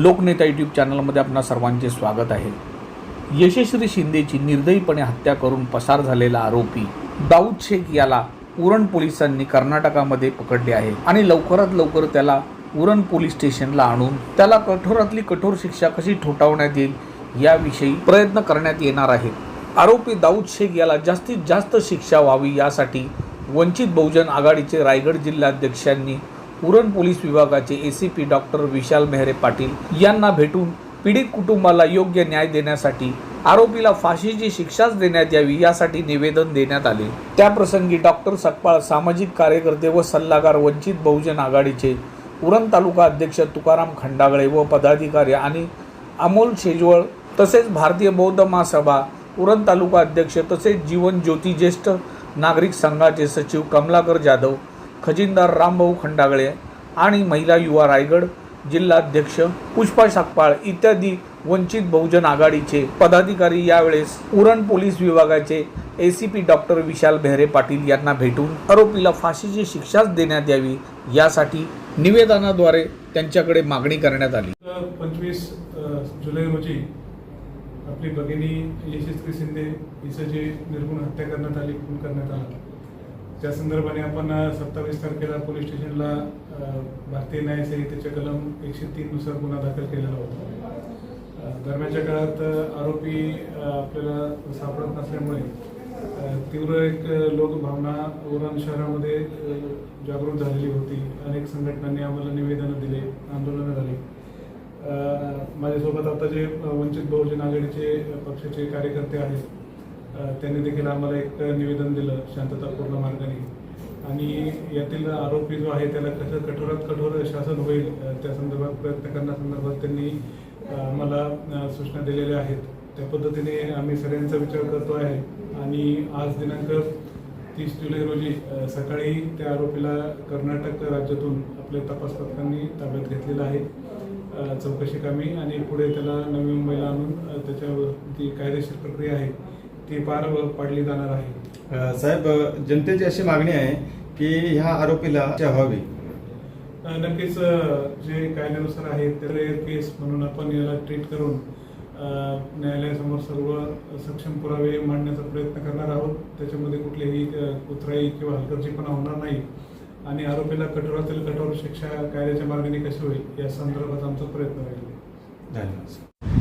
लोकनेता YouTube चॅनलमध्ये आपणा सर्वांचे स्वागत आहे। यशस्वी शिंदेची निर्दयीपणे हत्या करून पसार झालेला आरोपी दाऊद शेख याला उरण पोलिसांनी कर्नाटकामध्ये पकडले आहे आणि लवकरात लवकर त्याला उरण पोलीस स्टेशनला आणून त्याला कठोरातली कठोर शिक्षा कशी ठोठावण्यात येईल याविषयी प्रयत्न करण्यात येणार आहे। आरोपी दाऊद शेख याला जास्तीत जास्त शिक्षा व्हावी यासाठी वंचित बहुजन आघाडीचे रायगड जिल्हाध्यक्षांनी उरण पोलीस विभागाचे एसीपी डॉक्टर विशाल मेहरे पाटील यांना भेटून पीडित कुटुंबाला योग्य न्याय देण्यासाठी आरोपीला फाशीची शिक्षाच देण्यात यावी यासाठी निवेदन देण्यात आले। त्याप्रसंगी डॉक्टर सकपाळ, सामाजिक कार्यकर्ते व सल्लागार, वंचित बहुजन आघाडीचे उरण तालुका अध्यक्ष तुकाराम खंडागळे व पदाधिकारी आणि अमोल शेजवळ तसेच भारतीय बौद्ध महासभा उरण तालुका अध्यक्ष तसेच जीवन ज्योती ज्येष्ठ नागरिक संघाचे सचिव कमलाकर जाधव, खजिनदार रामभाऊ खंडागळे आणि महिला युवा रायगड जिल्हाध्यक्ष पुष्पा सकपाळ इत्यादी वंचित बहुजन आघाडीचे पदाधिकारी यावेळेस उरण पोलीस विभागाचे एसीपी डॉक्टर विशाल मेहरे पाटील यांना भेटून आरोपीला फाशीची शिक्षाच देण्यात यावी यासाठी निवेदनाद्वारे त्यांच्याकडे मागणी करण्यात आली। 25 जुलै रोजी आपली भगिनी यशस्वी शिंदे हिचं जी निर्गुण हत्या करण्यात आली, खून करण्यात आला, त्या संदर्भाने आपण 27 तारखेला पोलीस स्टेशनला भारतीय न्याय संहितेच्या कलम 103 नुसार गुन्हा दाखल केलेला होता। दरम्यानच्या काळात आरोपी आपल्याला सापडत नसल्यामुळे तीव्र एक लोकभावना उरण शहरामध्ये जागृत झालेली होती। अनेक संघटनांनी आम्हाला निवेदनं दिले, आंदोलनं झाली। माझ्यासोबत आता जे वंचित बहुजन आघाडीचे पक्षाचे कार्यकर्ते आहेत त्यांनी देखील आम्हाला एक निवेदन दिलं शांततापूर्ण मार्गाने, आणि यातील आरोपी जो आहे त्याला कसं कठोरात कठोर शासन होईल त्या संदर्भात प्रयत्न करण्यासंदर्भात त्यांनी आम्हाला सूचना दिलेल्या आहेत। त्या पद्धतीने आम्ही सगळ्यांचा विचार करतो आहे आणि आज दिनांक 30 जुलै रोजी सकाळी त्या आरोपीला कर्नाटक राज्यातून आपल्या तपास पथकांनी ताब्यात घेतलेलं आहे चौकशी कामी, आणि पुढे त्याला नवी मुंबईला आणून त्याच्यावर जी कायदेशीर प्रक्रिया आहे ती पार पाडली जाणार आहे। साहेब, जनतेची अशी मागणी आहे की ह्या आरोपीला शिक्षा व्हावी। नक्कीच जे कायद्यानुसार आहे त्याला केस म्हणून आपण याला ट्रीट करून न्यायालयासमोर सर्व सक्षम पुरावे मांडण्याचा प्रयत्न करणार आहोत। त्याच्यामध्ये कुठलीही कुचराई किंवा हलगर्जीपणा होणार नाही आणि आरोपीला कठोरातील कठोर शिक्षा कायद्याच्या मार्गाने कशी होईल या संदर्भात आमचा प्रयत्न राहील। धन्यवाद।